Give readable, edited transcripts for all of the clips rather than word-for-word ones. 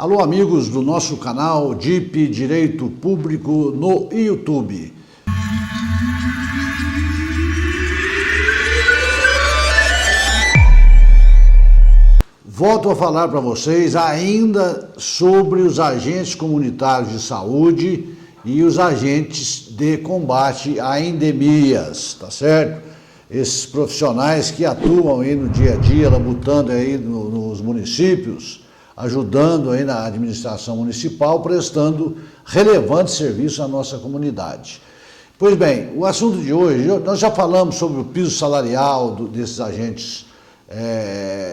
Alô, amigos do nosso canal DIP Direito Público no YouTube. Volto a falar para vocês ainda sobre os agentes comunitários de saúde e os agentes de combate a endemias, tá certo? Esses profissionais que atuam aí no dia a dia, labutando aí nos municípios, ajudando aí na administração municipal, prestando relevantes serviços à nossa comunidade. Pois bem, o assunto de hoje, nós já falamos sobre o piso salarial desses agentes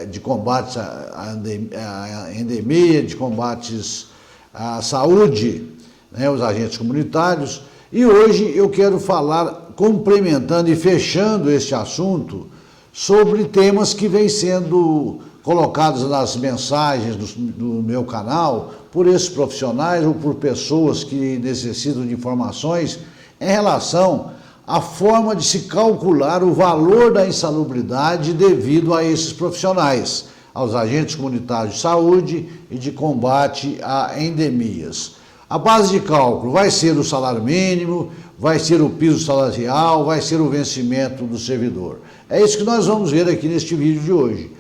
de combate à endemia, de combates à saúde, né, os agentes comunitários, e hoje eu quero falar, complementando e fechando este assunto, sobre temas que vêm sendo colocados nas mensagens do meu canal por esses profissionais ou por pessoas que necessitam de informações em relação à forma de se calcular o valor da insalubridade devido a esses profissionais, aos agentes comunitários de saúde e de combate a endemias. A base de cálculo vai ser o salário mínimo, vai ser o piso salarial, vai ser o vencimento do servidor. É isso que nós vamos ver aqui neste vídeo de hoje.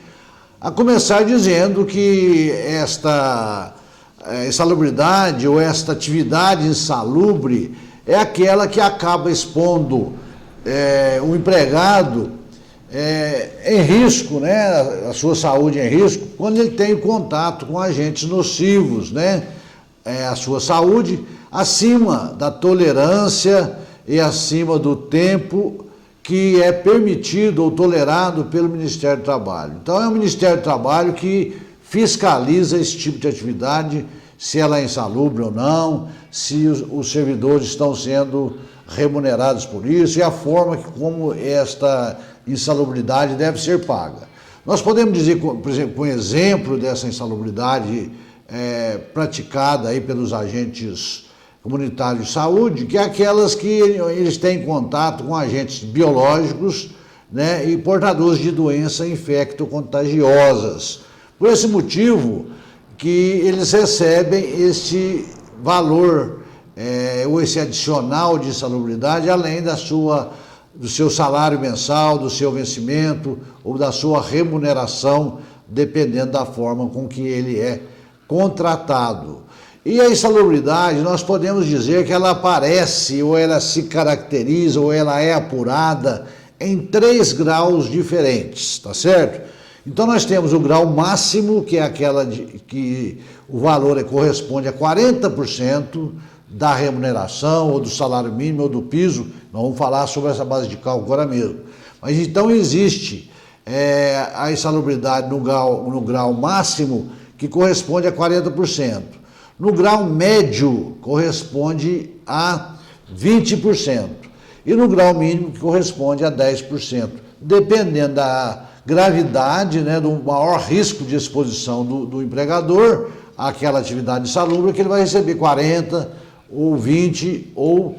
A começar dizendo que esta insalubridade ou esta atividade insalubre é aquela que acaba expondo o empregado em risco, né, a sua saúde em risco, quando ele tem contato com agentes nocivos, né, a sua saúde acima da tolerância e acima do tempo que é permitido ou tolerado pelo Ministério do Trabalho. Então é o Ministério do Trabalho que fiscaliza esse tipo de atividade, se ela é insalubre ou não, se os servidores estão sendo remunerados por isso e a forma como esta insalubridade deve ser paga. Nós podemos dizer, por exemplo, um exemplo dessa insalubridade praticada aí pelos agentes comunitários de saúde, que é aquelas que eles têm contato com agentes biológicos, né, e portadores de doenças infecto-contagiosas. Por esse motivo que eles recebem esse valor, ou esse adicional de insalubridade, além do seu salário mensal, do seu vencimento ou da sua remuneração, dependendo da forma com que ele é contratado. E a insalubridade, nós podemos dizer que ela aparece, ou ela se caracteriza, ou ela é apurada em 3 graus diferentes, tá certo? Então nós temos o grau máximo, que é aquela que o valor corresponde a 40% da remuneração, ou do salário mínimo, ou do piso. Nós vamos falar sobre essa base de cálculo agora mesmo. Mas então existe a insalubridade no grau máximo, que corresponde a 40%. No grau médio, corresponde a 20%. E no grau mínimo, que corresponde a 10%. Dependendo da gravidade, né, do maior risco de exposição do empregador àquela atividade insalubre, que ele vai receber 40%, ou 20%, ou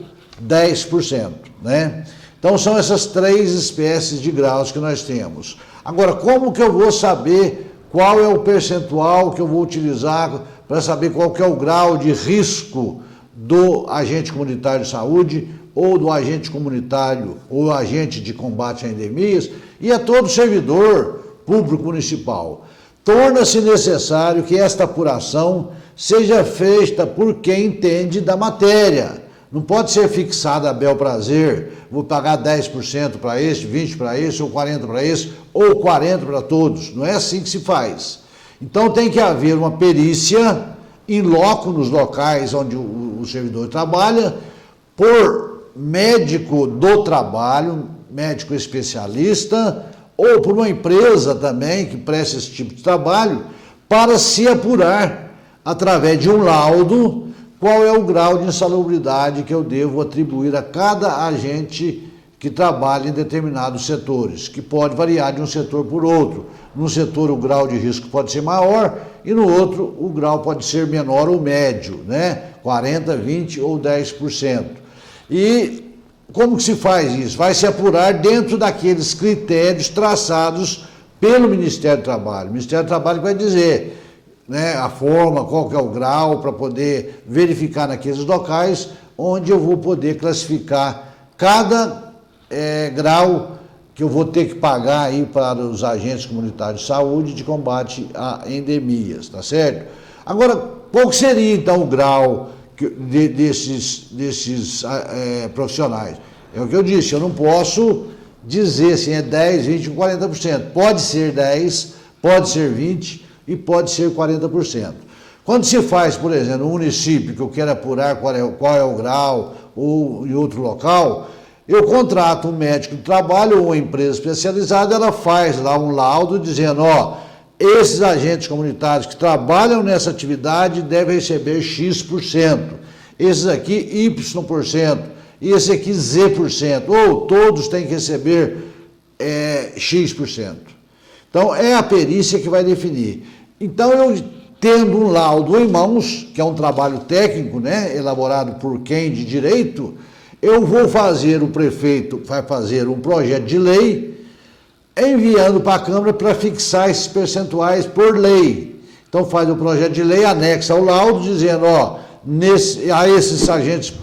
10%. Né? Então, são essas 3 espécies de graus que nós temos. Agora, como que eu vou saber qual é o percentual que eu vou utilizar para saber qual que é o grau de risco do agente comunitário de saúde ou do agente comunitário ou agente de combate a endemias e a todo servidor público municipal? Torna-se necessário que esta apuração seja feita por quem entende da matéria. Não pode ser fixada a bel prazer, vou pagar 10% para esse, 20% para esse, ou 40% para esse, ou 40% para todos. Não é assim que se faz. Então tem que haver uma perícia in loco nos locais onde o servidor trabalha, por médico do trabalho, médico especialista, ou por uma empresa também que presta esse tipo de trabalho, para se apurar, através de um laudo, qual é o grau de insalubridade que eu devo atribuir a cada agente que trabalha em determinados setores, que pode variar de um setor por outro. Num setor o grau de risco pode ser maior e no outro o grau pode ser menor ou médio, né? 40%, 20% ou 10%. E como que se faz isso? Vai se apurar dentro daqueles critérios traçados pelo Ministério do Trabalho. O Ministério do Trabalho vai dizer né, a forma, qual que é o grau, para poder verificar naqueles locais onde eu vou poder classificar cada grau que eu vou ter que pagar aí para os agentes comunitários de saúde de combate a endemias, tá certo? Agora, qual que seria então o grau desses profissionais? É o que eu disse, eu não posso dizer assim, é 10, 20 ou 40%. Pode ser 10, pode ser 20 e pode ser 40%. Quando se faz, por exemplo, um município que eu quero apurar qual é o grau, ou em outro local, eu contrato um médico de trabalho ou uma empresa especializada, ela faz lá um laudo dizendo, ó, esses agentes comunitários que trabalham nessa atividade devem receber X%, esses aqui Y%, e esse aqui Z%, ou todos têm que receber X%. Então, é a perícia que vai definir. Então, eu tendo um laudo em mãos, que é um trabalho técnico, né, elaborado por quem de direito, eu vou fazer, o prefeito vai fazer um projeto de lei, enviando para a Câmara para fixar esses percentuais por lei. Então faz o projeto de lei, anexa ao laudo, dizendo, ó, a esses agentes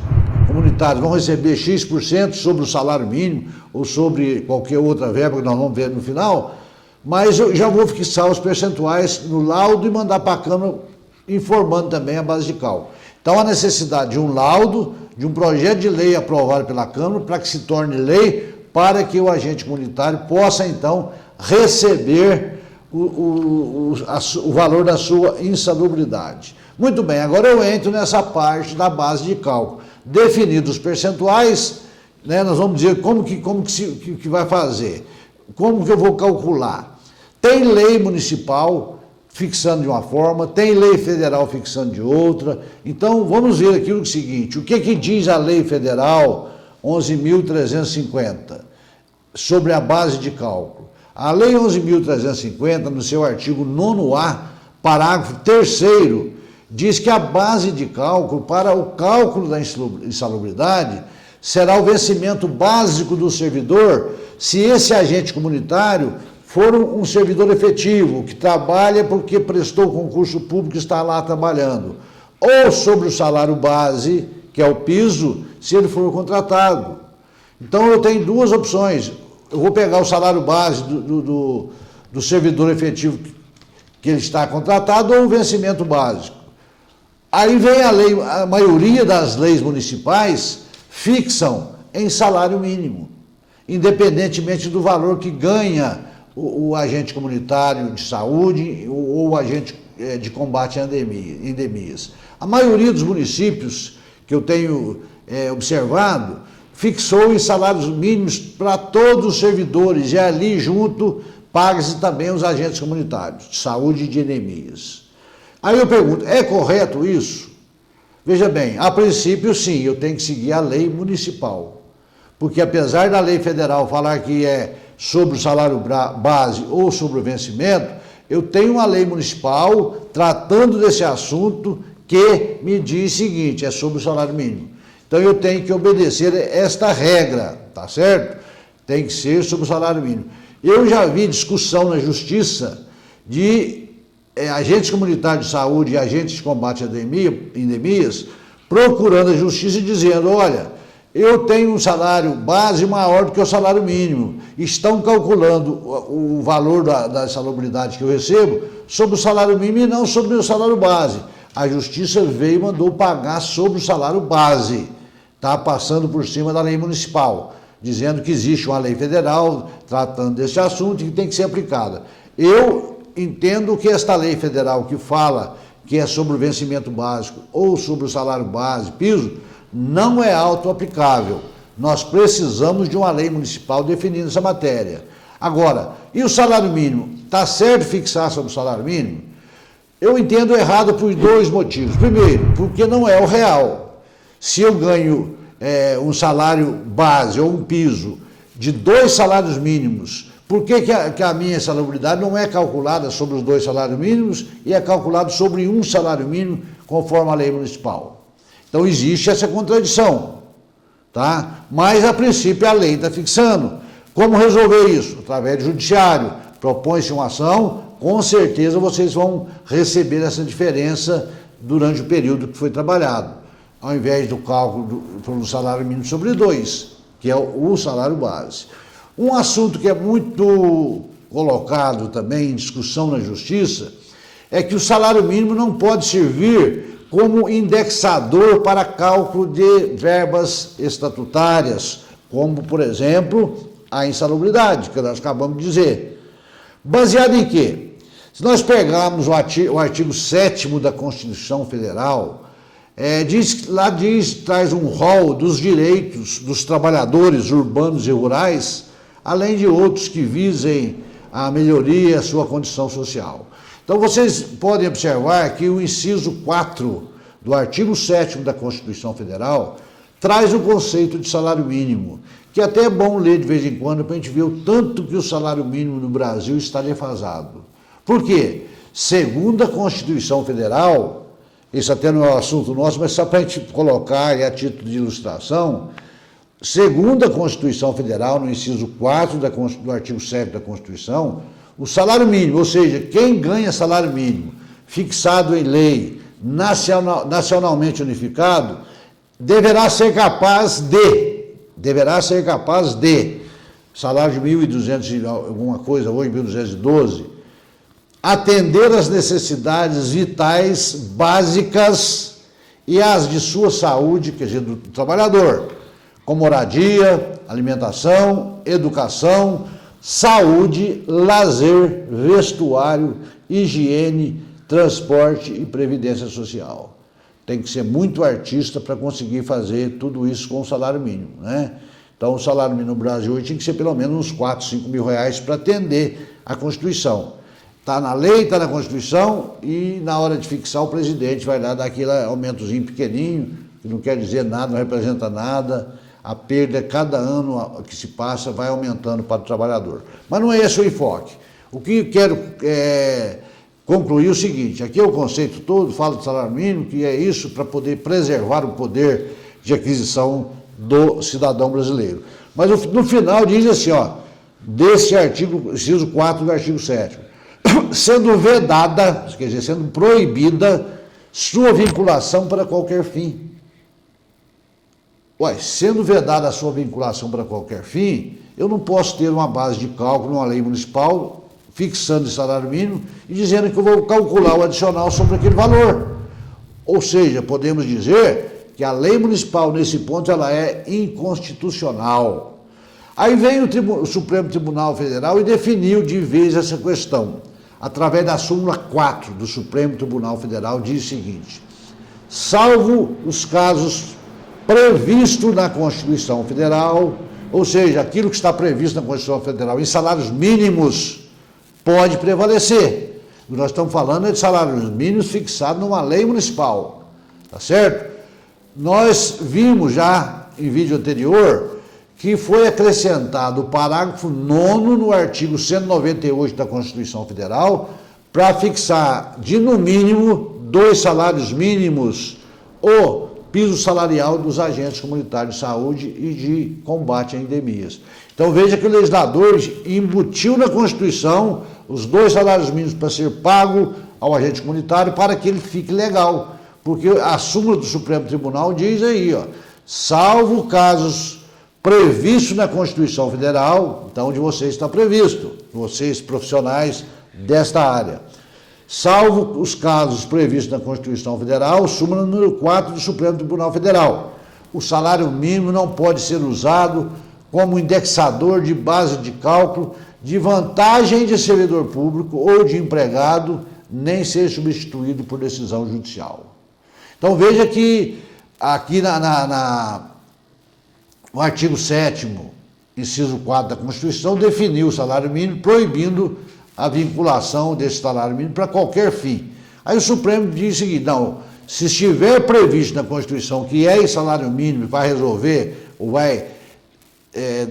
comunitários vão receber X% sobre o salário mínimo, ou sobre qualquer outra verba que nós vamos ver no final, mas eu já vou fixar os percentuais no laudo e mandar para a Câmara, informando também a base de cálculo. Então, a necessidade de um laudo, de um projeto de lei aprovado pela Câmara, para que se torne lei, para que o agente comunitário possa, então, receber o valor da sua insalubridade. Muito bem, agora eu entro nessa parte da base de cálculo. Definidos os percentuais, né, nós vamos dizer como que vai fazer, como que eu vou calcular. Tem lei municipal fixando de uma forma, tem lei federal fixando de outra. Então, vamos ver aqui o seguinte, o que diz a lei federal 11.350 sobre a base de cálculo? A lei 11.350, no seu artigo 9º, parágrafo 3º, diz que a base de cálculo para o cálculo da insalubridade será o vencimento básico do servidor se esse agente comunitário for um servidor efetivo, que trabalha porque prestou concurso público e está lá trabalhando, ou sobre o salário base, que é o piso, se ele for contratado. Então eu tenho duas opções, eu vou pegar o salário base do servidor efetivo que ele está contratado ou o vencimento básico. Aí vem a lei, a maioria das leis municipais fixam em salário mínimo, independentemente do valor que ganha o agente comunitário de saúde ou o agente de combate a endemias. A maioria dos municípios que eu tenho observado fixou em salários mínimos para todos os servidores e ali junto paga-se também os agentes comunitários de saúde e de endemias. Aí eu pergunto, é correto isso? Veja bem, a princípio sim, eu tenho que seguir a lei municipal, porque apesar da lei federal falar que é sobre o salário base ou sobre o vencimento, eu tenho uma lei municipal tratando desse assunto que me diz o seguinte, é sobre o salário mínimo. Então eu tenho que obedecer esta regra, tá certo? Tem que ser sobre o salário mínimo. Eu já vi discussão na justiça de agentes comunitários de saúde e agentes de combate a endemias procurando a justiça e dizendo, olha, eu tenho um salário base maior do que o salário mínimo. Estão calculando o valor da salubridade que eu recebo sobre o salário mínimo e não sobre o meu salário base. A justiça veio e mandou pagar sobre o salário base. Está passando por cima da lei municipal, dizendo que existe uma lei federal tratando desse assunto e que tem que ser aplicada. Eu entendo que esta lei federal que fala que é sobre o vencimento básico ou sobre o salário base, piso, não é auto-aplicável. Nós precisamos de uma lei municipal definindo essa matéria. Agora, e o salário mínimo? Está certo fixar sobre o salário mínimo? Eu entendo errado por dois motivos. Primeiro, porque não é o real. Se eu ganho um salário base ou um piso de 2 salários mínimos, por que a minha salubridade não é calculada sobre os 2 salários mínimos e é calculado sobre um salário mínimo conforme a lei municipal? Então existe essa contradição, tá? Mas a princípio a lei está fixando. Como resolver isso? Através do judiciário. Propõe-se uma ação com certeza vocês vão receber essa diferença durante o período que foi trabalhado, ao invés do cálculo do salário mínimo sobre 2, que é o salário base. Um assunto que é muito colocado também em discussão na Justiça é que o salário mínimo não pode servir como indexador para cálculo de verbas estatutárias, como, por exemplo, a insalubridade, que nós acabamos de dizer. Baseado em quê? Se nós pegarmos o artigo 7º da Constituição Federal, traz um rol dos direitos dos trabalhadores urbanos e rurais, além de outros que visem a melhoria da sua condição social. Então, vocês podem observar que o inciso 4 do artigo 7º da Constituição Federal traz o conceito de salário mínimo, que até é bom ler de vez em quando para a gente ver o tanto que o salário mínimo no Brasil está defasado. Por quê? Segundo a Constituição Federal, esse até não é um assunto nosso, mas só para a gente colocar a título de ilustração, segundo a Constituição Federal, no inciso 4 do artigo 7 da Constituição, o salário mínimo, ou seja, quem ganha salário mínimo fixado em lei, nacionalmente unificado, deverá ser capaz de, salário de 1.200 e alguma coisa, hoje 1.212, atender às necessidades vitais básicas e às de sua saúde, quer dizer, do trabalhador, com moradia, alimentação, educação, saúde, lazer, vestuário, higiene, transporte e previdência social. Tem que ser muito artista para conseguir fazer tudo isso com o salário mínimo, né? Então, o salário mínimo no Brasil hoje tinha que ser pelo menos uns 4, 5 mil reais para atender a Constituição. Está na lei, está na Constituição, e na hora de fixar o presidente vai lá dar aquele aumentozinho pequenininho, que não quer dizer nada, não representa nada. A perda, cada ano que se passa, vai aumentando para o trabalhador. Mas não é esse o enfoque. O que quero concluir é o seguinte: aqui é o conceito todo, fala do salário mínimo, que é isso para poder preservar o poder de aquisição do cidadão brasileiro. Mas no final diz assim, ó, desse artigo, inciso 4 do artigo 7º, sendo vedada, quer dizer, sendo proibida sua vinculação para qualquer fim. Sendo vedada a sua vinculação para qualquer fim, eu não posso ter uma base de cálculo, uma lei municipal, fixando o salário mínimo e dizendo que eu vou calcular o adicional sobre aquele valor. Ou seja, podemos dizer que a lei municipal, nesse ponto, ela é inconstitucional. Aí vem o Supremo Tribunal Federal e definiu de vez essa questão. Através da súmula 4 do Supremo Tribunal Federal, diz o seguinte: salvo os casos previsto na Constituição Federal, ou seja, aquilo que está previsto na Constituição Federal em salários mínimos pode prevalecer. O que nós estamos falando é de salários mínimos fixados numa lei municipal, tá certo? Nós vimos já em vídeo anterior que foi acrescentado o parágrafo 9º no artigo 198 da Constituição Federal para fixar de, no mínimo, 2 salários mínimos o piso salarial dos agentes comunitários de saúde e de combate a endemias. Então veja que o legislador embutiu na Constituição os 2 salários mínimos para ser pago ao agente comunitário para que ele fique legal. Porque a súmula do Supremo Tribunal diz aí, ó, salvo casos previstos na Constituição Federal, então onde você está previsto, vocês profissionais desta área. Salvo os casos previstos na Constituição Federal, súmula número 4 do Supremo Tribunal Federal. O salário mínimo não pode ser usado como indexador de base de cálculo de vantagem de servidor público ou de empregado, nem ser substituído por decisão judicial. Então veja que aqui no artigo 7º, inciso 4 da Constituição, definiu o salário mínimo, proibindo a vinculação desse salário mínimo para qualquer fim. Aí o Supremo diz o seguinte: não, se estiver previsto na Constituição que é esse salário mínimo vai resolver ou vai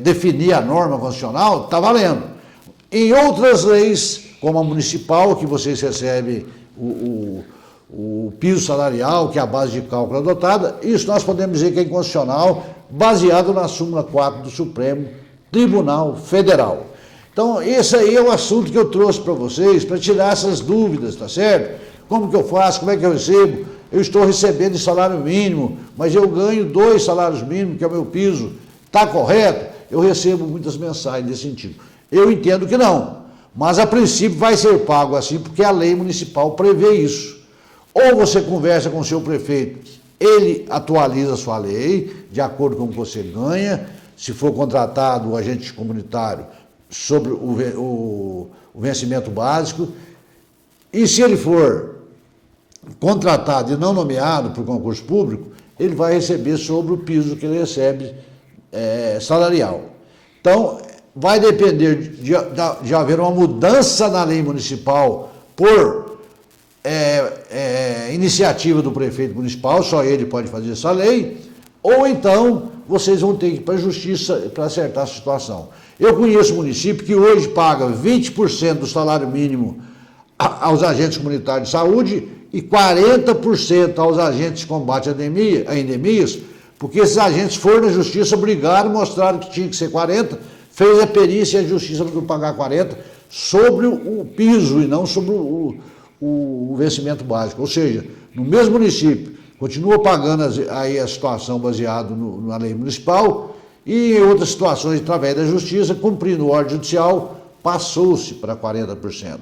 definir a norma constitucional, está valendo. Em outras leis, como a municipal, que vocês recebem o piso salarial, que é a base de cálculo adotada, isso nós podemos dizer que é inconstitucional, baseado na súmula 4 do Supremo Tribunal Federal. Então, esse aí é o assunto que eu trouxe para vocês, para tirar essas dúvidas, tá certo? Como que eu faço, como é que eu recebo? Eu estou recebendo de salário mínimo, mas eu ganho 2 salários mínimos, que é o meu piso. Está correto? Eu recebo muitas mensagens nesse sentido. Eu entendo que não, mas a princípio vai ser pago assim, porque a lei municipal prevê isso. Ou você conversa com o seu prefeito, ele atualiza a sua lei, de acordo com o que você ganha, se for contratado o agente comunitário, sobre o vencimento básico, e se ele for contratado e não nomeado por concurso público, ele vai receber sobre o piso que ele recebe salarial. Então, vai depender de haver uma mudança na lei municipal por iniciativa do prefeito municipal, só ele pode fazer essa lei, ou então vocês vão ter que ir para a justiça para acertar a situação. Eu conheço município que hoje paga 20% do salário mínimo aos agentes comunitários de saúde e 40% aos agentes de combate a endemias, porque esses agentes foram na justiça, brigaram, mostraram que tinha que ser 40%, fez a perícia e a justiça mandou pagar 40% sobre o piso e não sobre o vencimento básico. Ou seja, no mesmo município, continua pagando aí a situação baseada na lei municipal, e em outras situações, através da justiça, cumprindo ordem judicial, passou-se para 40%.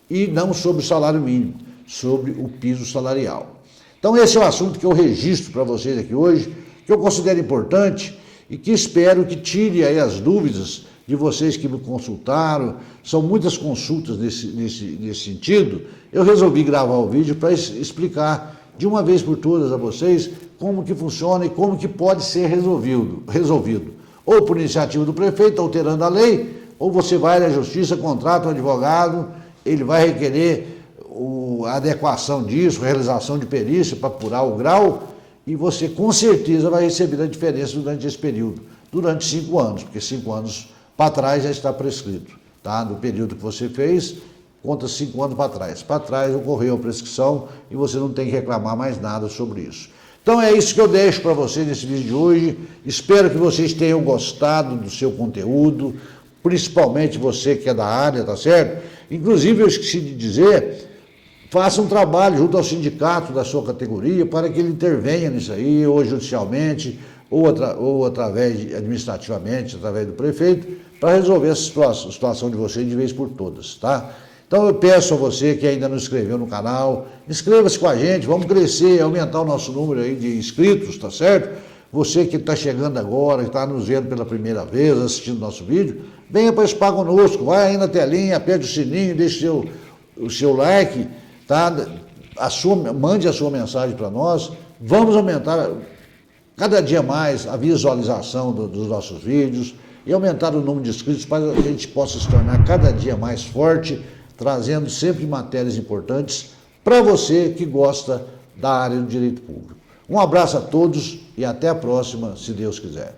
E não sobre o salário mínimo, sobre o piso salarial. Então esse é o assunto que eu registro para vocês aqui hoje, que eu considero importante e que espero que tire aí as dúvidas de vocês que me consultaram. São muitas consultas nesse sentido. Eu resolvi gravar o vídeo para explicar de uma vez por todas a vocês como que funciona e como que pode ser resolvido. Ou por iniciativa do prefeito, alterando a lei, ou você vai na justiça, contrata um advogado, ele vai requerer a adequação disso, a realização de perícia para apurar o grau, e você com certeza vai receber a diferença durante esse período, durante 5 anos, porque 5 anos para trás já está prescrito, tá? No período que você fez, conta 5 anos para trás. Para trás ocorreu a prescrição e você não tem que reclamar mais nada sobre isso. Então é isso que eu deixo para vocês nesse vídeo de hoje. Espero que vocês tenham gostado do seu conteúdo, principalmente você que é da área, tá certo? Inclusive, eu esqueci de dizer, faça um trabalho junto ao sindicato da sua categoria para que ele intervenha nisso aí, ou judicialmente, ou através administrativamente, através do prefeito, para resolver essa situação de vocês de vez por todas, tá? Então eu peço a você que ainda não se inscreveu no canal, inscreva-se com a gente, vamos crescer, aumentar o nosso número aí de inscritos, tá certo? Você que está chegando agora, que está nos vendo pela primeira vez, assistindo nosso vídeo, venha participar conosco, vai aí na telinha, aperte o sininho, deixe o seu like, tá? Mande a sua mensagem para nós, vamos aumentar cada dia mais a visualização dos nossos vídeos e aumentar o número de inscritos para que a gente possa se tornar cada dia mais forte, trazendo sempre matérias importantes para você que gosta da área do direito público. Um abraço a todos e até a próxima, se Deus quiser.